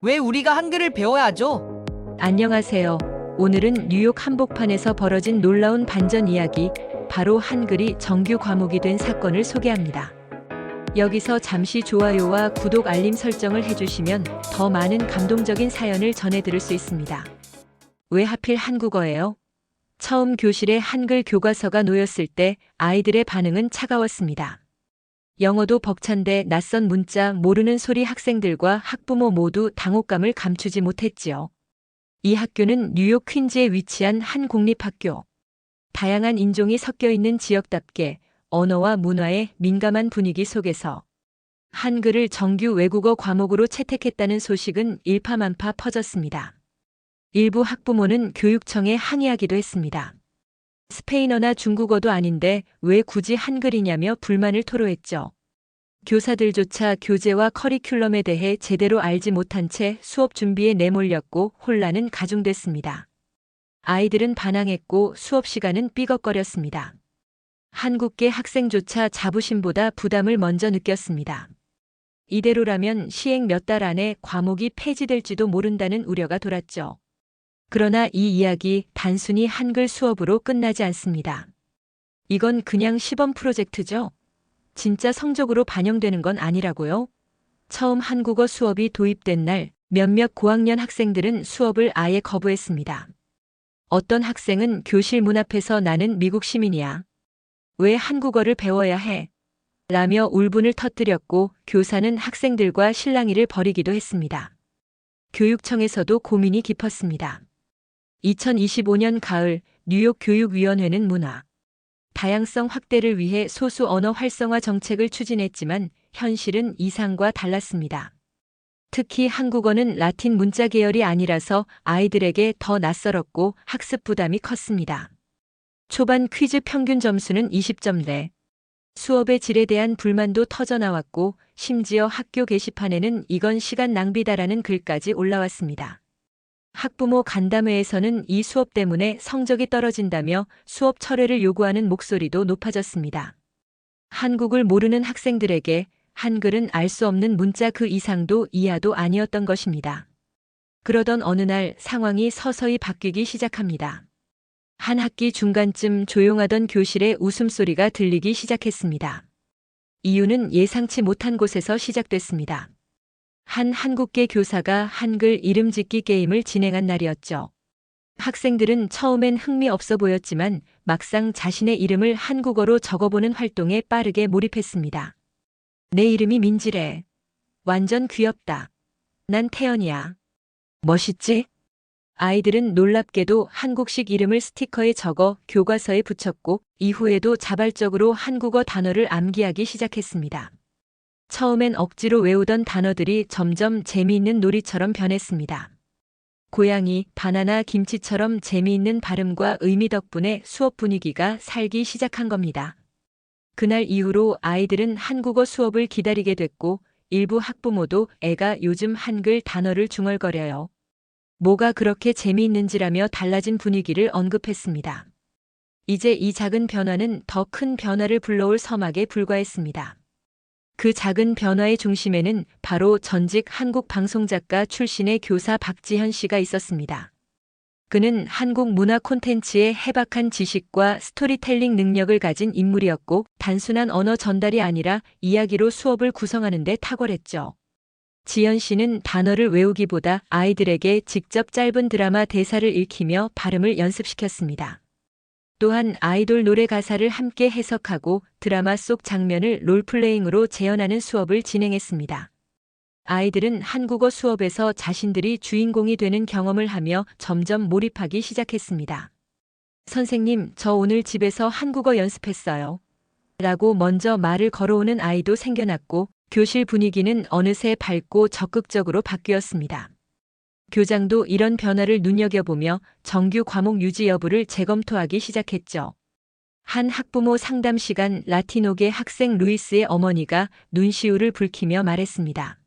왜 우리가 한글을 배워야 하죠? 안녕하세요. 오늘은 뉴욕 한복판에서 벌어진 놀라운 반전 이야기, 바로 한글이 정규 과목이 된 사건을 소개합니다. 여기서 잠시 좋아요와 구독 알림 설정을 해주시면 더 많은 감동적인 사연을 전해드릴 수 있습니다. 왜 하필 한국어예요? 처음 교실에 한글 교과서가 놓였을 때 아이들의 반응은 차가웠습니다. 영어도 벅찬데 낯선 문자, 모르는 소리, 학생들과 학부모 모두 당혹감을 감추지 못했지요. 이 학교는 뉴욕 퀸즈에 위치한 한 공립학교. 다양한 인종이 섞여 있는 지역답게 언어와 문화에 민감한 분위기 속에서 한글을 정규 외국어 과목으로 채택했다는 소식은 일파만파 퍼졌습니다. 일부 학부모는 교육청에 항의하기도 했습니다. 스페인어나 중국어도 아닌데 왜 굳이 한글이냐며 불만을 토로했죠. 교사들조차 교재와 커리큘럼에 대해 제대로 알지 못한 채 수업 준비에 내몰렸고 혼란은 가중됐습니다. 아이들은 반항했고 수업 시간은 삐걱거렸습니다. 한국계 학생조차 자부심보다 부담을 먼저 느꼈습니다. 이대로라면 시행 몇 달 안에 과목이 폐지될지도 모른다는 우려가 돌았죠. 그러나 이 이야기 단순히 한글 수업으로 끝나지 않습니다. 이건 그냥 시범 프로젝트죠. 진짜 성적으로 반영되는 건 아니라고요? 처음 한국어 수업이 도입된 날 몇몇 고학년 학생들은 수업을 아예 거부했습니다. 어떤 학생은 교실 문 앞에서 나는 미국 시민이야. 왜 한국어를 배워야 해? 라며 울분을 터뜨렸고 교사는 학생들과 실랑이를 벌이기도 했습니다. 교육청에서도 고민이 깊었습니다. 2025년 가을 뉴욕 교육위원회는 문화 다양성 확대를 위해 소수 언어 활성화 정책을 추진했지만 현실은 이상과 달랐습니다. 특히 한국어는 라틴 문자 계열이 아니라서 아이들에게 더 낯설었고 학습 부담이 컸습니다. 초반 퀴즈 평균 점수는 20점대. 수업의 질에 대한 불만도 터져나왔고 심지어 학교 게시판에는 이건 시간 낭비다라는 글까지 올라왔습니다. 학부모 간담회에서는 이 수업 때문에 성적이 떨어진다며 수업 철회를 요구하는 목소리도 높아졌습니다. 한국을 모르는 학생들에게 한글은 알 수 없는 문자 그 이상도 이하도 아니었던 것입니다. 그러던 어느 날 상황이 서서히 바뀌기 시작합니다. 한 학기 중간쯤 조용하던 교실에 웃음소리가 들리기 시작했습니다. 이유는 예상치 못한 곳에서 시작됐습니다. 한 한국계 교사가 한글 이름 짓기 게임을 진행한 날이었죠. 학생들은 처음엔 흥미없어 보였지만 막상 자신의 이름을 한국어로 적어보는 활동에 빠르게 몰입했습니다. 내 이름이 민지래. 완전 귀엽다. 난 태연이야. 멋있지? 아이들은 놀랍게도 한국식 이름을 스티커에 적어 교과서에 붙였고 이후에도 자발적으로 한국어 단어를 암기하기 시작했습니다. 처음엔 억지로 외우던 단어들이 점점 재미있는 놀이처럼 변했습니다. 고양이, 바나나, 김치처럼 재미있는 발음과 의미 덕분에 수업 분위기가 살기 시작한 겁니다. 그날 이후로 아이들은 한국어 수업을 기다리게 됐고 일부 학부모도 애가 요즘 한글 단어를 중얼거려요. 뭐가 그렇게 재미있는지라며 달라진 분위기를 언급했습니다. 이제 이 작은 변화는 더 큰 변화를 불러올 서막에 불과했습니다. 그 작은 변화의 중심에는 바로 전직 한국 방송작가 출신의 교사 박지현 씨가 있었습니다. 그는 한국 문화 콘텐츠의 해박한 지식과 스토리텔링 능력을 가진 인물이었고 단순한 언어 전달이 아니라 이야기로 수업을 구성하는 데 탁월했죠. 지현 씨는 단어를 외우기보다 아이들에게 직접 짧은 드라마 대사를 읽히며 발음을 연습시켰습니다. 또한 아이돌 노래 가사를 함께 해석하고 드라마 속 장면을 롤플레잉으로 재현하는 수업을 진행했습니다. 아이들은 한국어 수업에서 자신들이 주인공이 되는 경험을 하며 점점 몰입하기 시작했습니다. 선생님, 저 오늘 집에서 한국어 연습했어요. 라고 먼저 말을 걸어오는 아이도 생겨났고 교실 분위기는 어느새 밝고 적극적으로 바뀌었습니다. 교장도 이런 변화를 눈여겨보며 정규 과목 유지 여부를 재검토하기 시작했죠. 한 학부모 상담 시간 라티노계 학생 루이스의 어머니가 눈시울을 붉히며 말했습니다.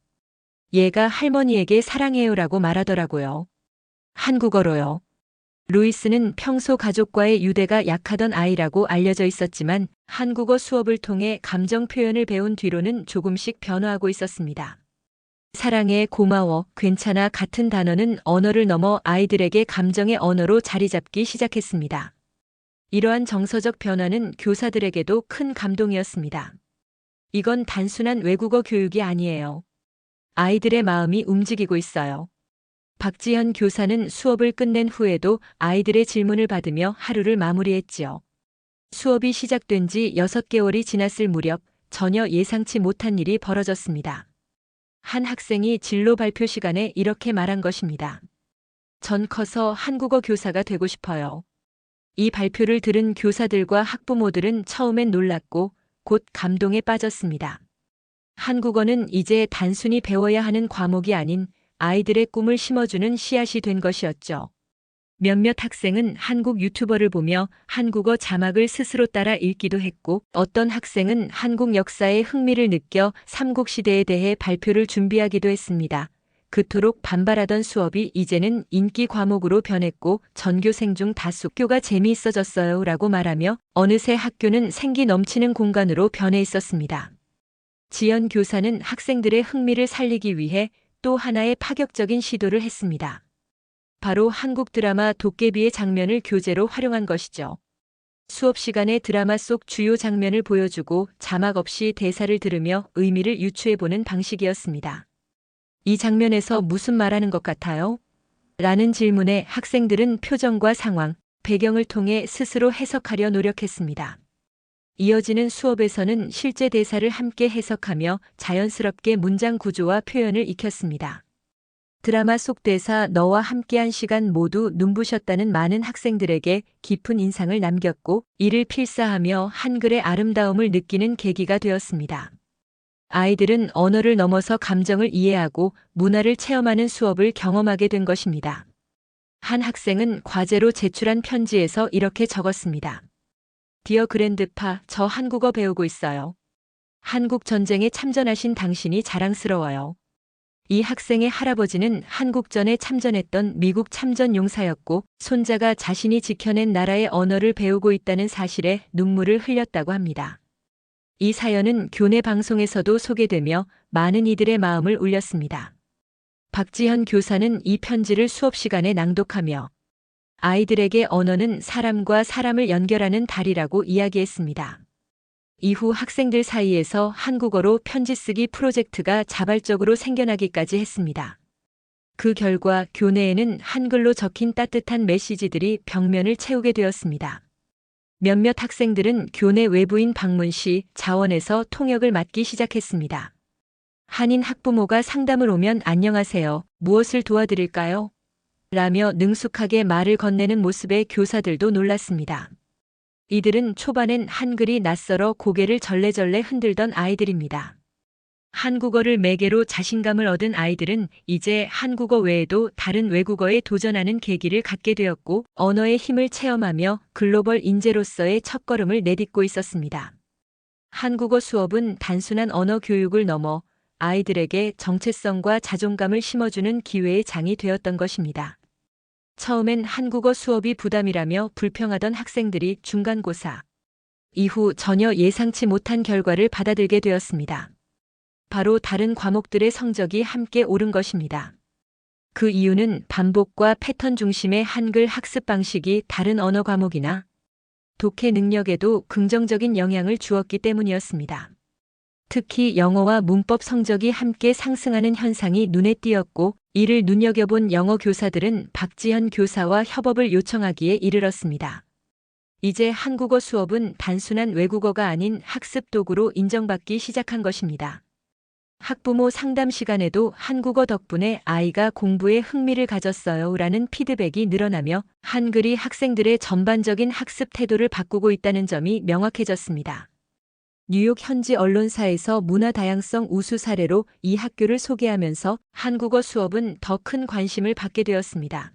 얘가 할머니에게 사랑해요라고 말하더라고요. 한국어로요. 루이스는 평소 가족과의 유대가 약하던 아이라고 알려져 있었지만 한국어 수업을 통해 감정 표현을 배운 뒤로는 조금씩 변화하고 있었습니다. 사랑해, 고마워, 괜찮아 같은 단어는 언어를 넘어 아이들에게 감정의 언어로 자리 잡기 시작했습니다. 이러한 정서적 변화는 교사들에게도 큰 감동이었습니다. 이건 단순한 외국어 교육이 아니에요. 아이들의 마음이 움직이고 있어요. 박지현 교사는 수업을 끝낸 후에도 아이들의 질문을 받으며 하루를 마무리했지요. 수업이 시작된 지 6개월이 지났을 무렵 전혀 예상치 못한 일이 벌어졌습니다. 한 학생이 진로 발표 시간에 이렇게 말한 것입니다. 전 커서 한국어 교사가 되고 싶어요. 이 발표를 들은 교사들과 학부모들은 처음엔 놀랐고 곧 감동에 빠졌습니다. 한국어는 이제 단순히 배워야 하는 과목이 아닌 아이들의 꿈을 심어주는 씨앗이 된 것이었죠. 몇몇 학생은 한국 유튜버를 보며 한국어 자막을 스스로 따라 읽기도 했고, 어떤 학생은 한국 역사에 흥미를 느껴 삼국시대에 대해 발표를 준비하기도 했습니다. 그토록 반발하던 수업이 이제는 인기 과목으로 변했고 전교생 중 다수 학교가 재미있어졌어요 라고 말하며 어느새 학교는 생기 넘치는 공간으로 변해 있었습니다. 지연 교사는 학생들의 흥미를 살리기 위해 또 하나의 파격적인 시도를 했습니다. 바로 한국 드라마 도깨비의 장면을 교재로 활용한 것이죠. 수업 시간에 드라마 속 주요 장면을 보여주고 자막 없이 대사를 들으며 의미를 유추해보는 방식이었습니다. 이 장면에서 무슨 말하는 것 같아요? 라는 질문에 학생들은 표정과 상황, 배경을 통해 스스로 해석하려 노력했습니다. 이어지는 수업에서는 실제 대사를 함께 해석하며 자연스럽게 문장 구조와 표현을 익혔습니다. 드라마 속 대사 너와 함께한 시간 모두 눈부셨다는 많은 학생들에게 깊은 인상을 남겼고 이를 필사하며 한글의 아름다움을 느끼는 계기가 되었습니다. 아이들은 언어를 넘어서 감정을 이해하고 문화를 체험하는 수업을 경험하게 된 것입니다. 한 학생은 과제로 제출한 편지에서 이렇게 적었습니다. 디어 그랜드파, 저 한국어 배우고 있어요. 한국 전쟁에 참전하신 당신이 자랑스러워요. 이 학생의 할아버지는 한국전에 참전했던 미국 참전 용사였고 손자가 자신이 지켜낸 나라의 언어를 배우고 있다는 사실에 눈물을 흘렸다고 합니다. 이 사연은 교내 방송에서도 소개되며 많은 이들의 마음을 울렸습니다. 박지현 교사는 이 편지를 수업 시간에 낭독하며 아이들에게 언어는 사람과 사람을 연결하는 다리라고 이야기했습니다. 이후 학생들 사이에서 한국어로 편지 쓰기 프로젝트가 자발적으로 생겨나기까지 했습니다. 그 결과 교내에는 한글로 적힌 따뜻한 메시지들이 벽면을 채우게 되었습니다. 몇몇 학생들은 교내 외부인 방문 시 자원에서 통역을 맡기 시작했습니다. 한인 학부모가 상담을 오면 안녕하세요, 무엇을 도와드릴까요? 라며 능숙하게 말을 건네는 모습에 교사들도 놀랐습니다. 이들은 초반엔 한글이 낯설어 고개를 절레절레 흔들던 아이들입니다. 한국어를 매개로 자신감을 얻은 아이들은 이제 한국어 외에도 다른 외국어에 도전하는 계기를 갖게 되었고 언어의 힘을 체험하며 글로벌 인재로서의 첫걸음을 내딛고 있었습니다. 한국어 수업은 단순한 언어 교육을 넘어 아이들에게 정체성과 자존감을 심어주는 기회의 장이 되었던 것입니다. 처음엔 한국어 수업이 부담이라며 불평하던 학생들이 중간고사 이후 전혀 예상치 못한 결과를 받아들게 되었습니다. 바로 다른 과목들의 성적이 함께 오른 것입니다. 그 이유는 반복과 패턴 중심의 한글 학습 방식이 다른 언어 과목이나 독해 능력에도 긍정적인 영향을 주었기 때문이었습니다. 특히 영어와 문법 성적이 함께 상승하는 현상이 눈에 띄었고 이를 눈여겨본 영어 교사들은 박지현 교사와 협업을 요청하기에 이르렀습니다. 이제 한국어 수업은 단순한 외국어가 아닌 학습 도구로 인정받기 시작한 것입니다. 학부모 상담 시간에도 한국어 덕분에 아이가 공부에 흥미를 가졌어요 라는 피드백이 늘어나며 한글이 학생들의 전반적인 학습 태도를 바꾸고 있다는 점이 명확해졌습니다. 뉴욕 현지 언론사에서 문화 다양성 우수 사례로 이 학교를 소개하면서 한국어 수업은 더 큰 관심을 받게 되었습니다.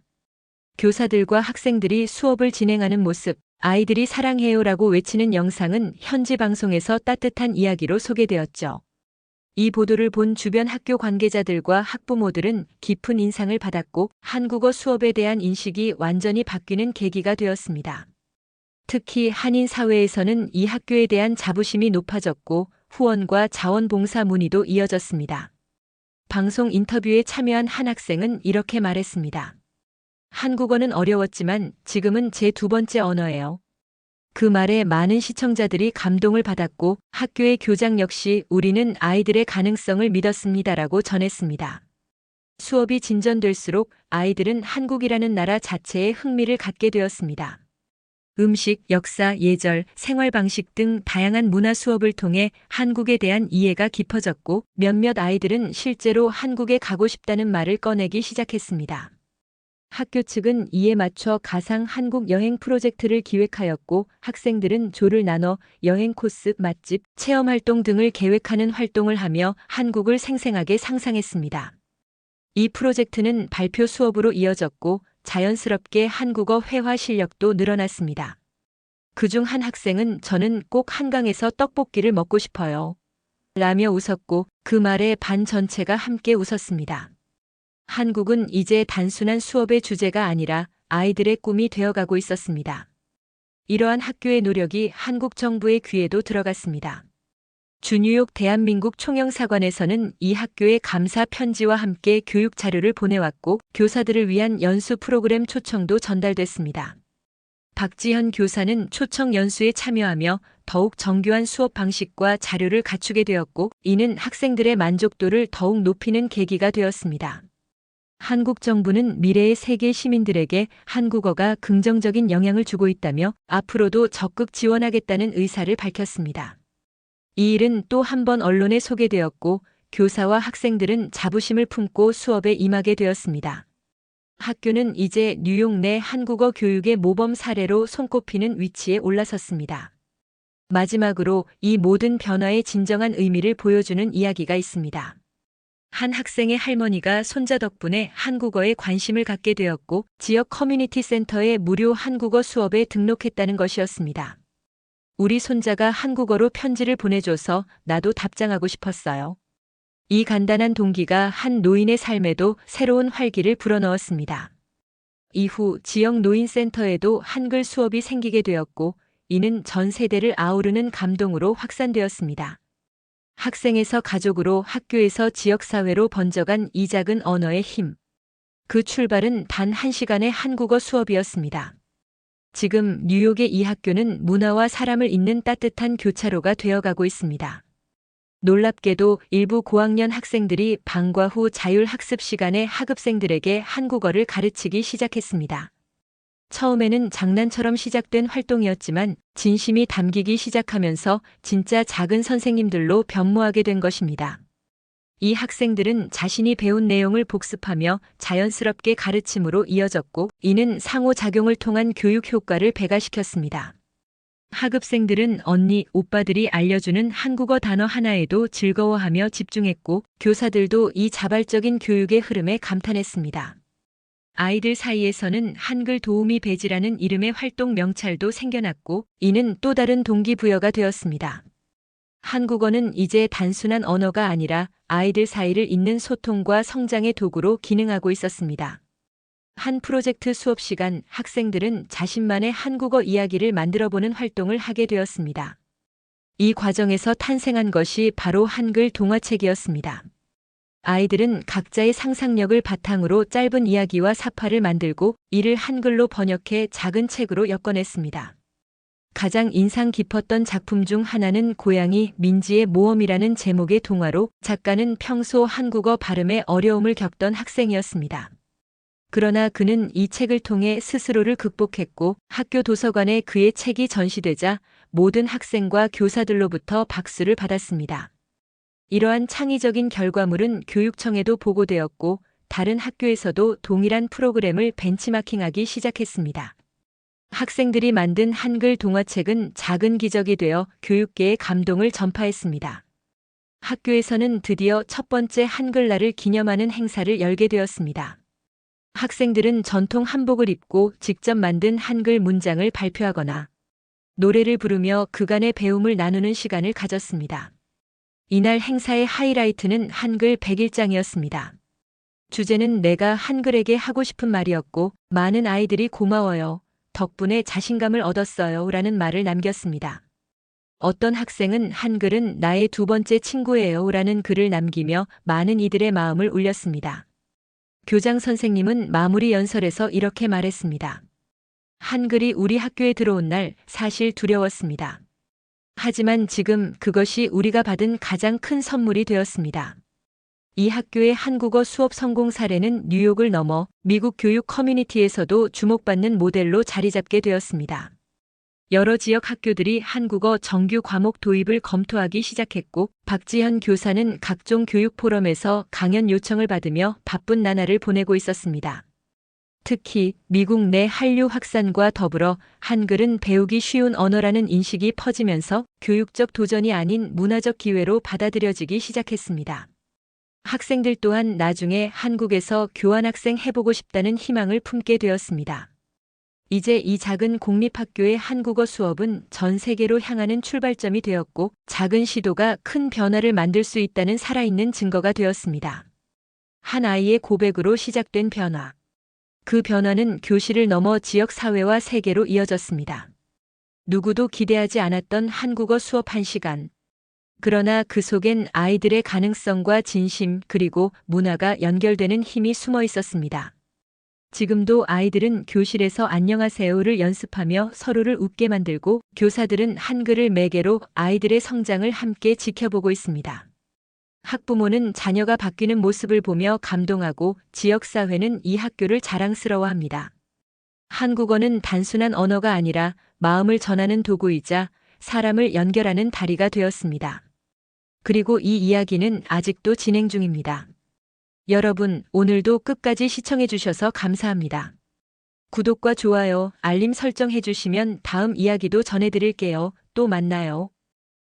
교사들과 학생들이 수업을 진행하는 모습, 아이들이 사랑해요라고 외치는 영상은 현지 방송에서 따뜻한 이야기로 소개되었죠. 이 보도를 본 주변 학교 관계자들과 학부모들은 깊은 인상을 받았고 한국어 수업에 대한 인식이 완전히 바뀌는 계기가 되었습니다. 특히 한인 사회에서는 이 학교에 대한 자부심이 높아졌고 후원과 자원봉사 문의도 이어졌습니다. 방송 인터뷰에 참여한 한 학생은 이렇게 말했습니다. 한국어는 어려웠지만 지금은 제 두 번째 언어예요. 그 말에 많은 시청자들이 감동을 받았고 학교의 교장 역시 우리는 아이들의 가능성을 믿었습니다라고 전했습니다. 수업이 진전될수록 아이들은 한국이라는 나라 자체에 흥미를 갖게 되었습니다. 음식, 역사, 예절, 생활 방식 등 다양한 문화 수업을 통해 한국에 대한 이해가 깊어졌고 몇몇 아이들은 실제로 한국에 가고 싶다는 말을 꺼내기 시작했습니다. 학교 측은 이에 맞춰 가상 한국 여행 프로젝트를 기획하였고 학생들은 조를 나눠 여행 코스, 맛집, 체험 활동 등을 계획하는 활동을 하며 한국을 생생하게 상상했습니다. 이 프로젝트는 발표 수업으로 이어졌고 자연스럽게 한국어 회화 실력도 늘어났습니다. 그중 한 학생은 저는 꼭 한강에서 떡볶이를 먹고 싶어요. 라며 웃었고 그 말에 반 전체가 함께 웃었습니다. 한국은 이제 단순한 수업의 주제가 아니라 아이들의 꿈이 되어가고 있었습니다. 이러한 학교의 노력이 한국 정부의 귀에도 들어갔습니다. 주 뉴욕 대한민국 총영사관에서는 이 학교에 감사 편지와 함께 교육 자료를 보내왔고 교사들을 위한 연수 프로그램 초청도 전달됐습니다. 박지현 교사는 초청 연수에 참여하며 더욱 정교한 수업 방식과 자료를 갖추게 되었고 이는 학생들의 만족도를 더욱 높이는 계기가 되었습니다. 한국 정부는 미래의 세계 시민들에게 한국어가 긍정적인 영향을 주고 있다며 앞으로도 적극 지원하겠다는 의사를 밝혔습니다. 이 일은 또 한 번 언론에 소개되었고 교사와 학생들은 자부심을 품고 수업에 임하게 되었습니다. 학교는 이제 뉴욕 내 한국어 교육의 모범 사례로 손꼽히는 위치에 올라섰습니다. 마지막으로 이 모든 변화의 진정한 의미를 보여주는 이야기가 있습니다. 한 학생의 할머니가 손자 덕분에 한국어에 관심을 갖게 되었고 지역 커뮤니티 센터에 무료 한국어 수업에 등록했다는 것이었습니다. 우리 손자가 한국어로 편지를 보내줘서 나도 답장하고 싶었어요. 이 간단한 동기가 한 노인의 삶에도 새로운 활기를 불어넣었습니다. 이후 지역 노인센터에도 한글 수업이 생기게 되었고 이는 전 세대를 아우르는 감동으로 확산되었습니다. 학생에서 가족으로 학교에서 지역사회로 번져간 이 작은 언어의 힘. 그 출발은 단 1시간의 한국어 수업이었습니다. 지금 뉴욕의 이 학교는 문화와 사람을 잇는 따뜻한 교차로가 되어가고 있습니다. 놀랍게도 일부 고학년 학생들이 방과 후 자율학습 시간에 학읍생들에게 한국어를 가르치기 시작했습니다. 처음에는 장난처럼 시작된 활동이었지만 진심이 담기기 시작하면서 진짜 작은 선생님들로 변모하게 된 것입니다. 이 학생들은 자신이 배운 내용을 복습하며 자연스럽게 가르침으로 이어졌고 이는 상호작용을 통한 교육 효과를 배가시켰습니다. 학읍생들은 언니, 오빠들이 알려주는 한국어 단어 하나에도 즐거워하며 집중했고 교사들도 이 자발적인 교육의 흐름에 감탄했습니다. 아이들 사이에서는 한글 도우미 배지라는 이름의 활동 명찰도 생겨났고 이는 또 다른 동기부여가 되었습니다. 한국어는 이제 단순한 언어가 아니라 아이들 사이를 잇는 소통과 성장의 도구로 기능하고 있었습니다. 한 프로젝트 수업 시간 학생들은 자신만의 한국어 이야기를 만들어보는 활동을 하게 되었습니다. 이 과정에서 탄생한 것이 바로 한글 동화책이었습니다. 아이들은 각자의 상상력을 바탕으로 짧은 이야기와 사파를 만들고 이를 한글로 번역해 작은 책으로 엮어냈습니다. 가장 인상 깊었던 작품 중 하나는 고양이 민지의 모험이라는 제목의 동화로 작가는 평소 한국어 발음에 어려움을 겪던 학생이었습니다. 그러나 그는 이 책을 통해 스스로를 극복했고 학교 도서관에 그의 책이 전시되자 모든 학생과 교사들로부터 박수를 받았습니다. 이러한 창의적인 결과물은 교육청에도 보고되었고 다른 학교에서도 동일한 프로그램을 벤치마킹하기 시작했습니다. 학생들이 만든 한글 동화책은 작은 기적이 되어 교육계에 감동을 전파했습니다. 학교에서는 드디어 첫 번째 한글날을 기념하는 행사를 열게 되었습니다. 학생들은 전통 한복을 입고 직접 만든 한글 문장을 발표하거나 노래를 부르며 그간의 배움을 나누는 시간을 가졌습니다. 이날 행사의 하이라이트는 한글 100일장이었습니다. 주제는 내가 한글에게 하고 싶은 말이었고 많은 아이들이 고마워요. 덕분에 자신감을 얻었어요. 라는 말을 남겼습니다. 어떤 학생은 한글은 나의 두 번째 친구예요 라는 글을 남기며 많은 이들의 마음을 울렸습니다. 교장 선생님은 마무리 연설에서 이렇게 말했습니다. 한글이 우리 학교에 들어온 날 사실 두려웠습니다. 하지만 지금 그것이 우리가 받은 가장 큰 선물이 되었습니다. 이 학교의 한국어 수업 성공 사례는 뉴욕을 넘어 미국 교육 커뮤니티에서도 주목받는 모델로 자리 잡게 되었습니다. 여러 지역 학교들이 한국어 정규 과목 도입을 검토하기 시작했고, 박지현 교사는 각종 교육 포럼에서 강연 요청을 받으며 바쁜 나날을 보내고 있었습니다. 특히 미국 내 한류 확산과 더불어 한글은 배우기 쉬운 언어라는 인식이 퍼지면서 교육적 도전이 아닌 문화적 기회로 받아들여지기 시작했습니다. 학생들 또한 나중에 한국에서 교환학생 해보고 싶다는 희망을 품게 되었습니다. 이제 이 작은 공립학교의 한국어 수업은 전 세계로 향하는 출발점이 되었고, 작은 시도가 큰 변화를 만들 수 있다는 살아있는 증거가 되었습니다. 한 아이의 고백으로 시작된 변화. 그 변화는 교실을 넘어 지역 사회와 세계로 이어졌습니다. 누구도 기대하지 않았던 한국어 수업 1시간. 그러나 그 속엔 아이들의 가능성과 진심 그리고 문화가 연결되는 힘이 숨어 있었습니다. 지금도 아이들은 교실에서 안녕하세요를 연습하며 서로를 웃게 만들고, 교사들은 한글을 매개로 아이들의 성장을 함께 지켜보고 있습니다. 학부모는 자녀가 바뀌는 모습을 보며 감동하고, 지역사회는 이 학교를 자랑스러워합니다. 한국어는 단순한 언어가 아니라 마음을 전하는 도구이자 사람을 연결하는 다리가 되었습니다. 그리고 이 이야기는 아직도 진행 중입니다. 여러분, 오늘도 끝까지 시청해 주셔서 감사합니다. 구독과 좋아요, 알림 설정해 주시면 다음 이야기도 전해드릴게요. 또 만나요.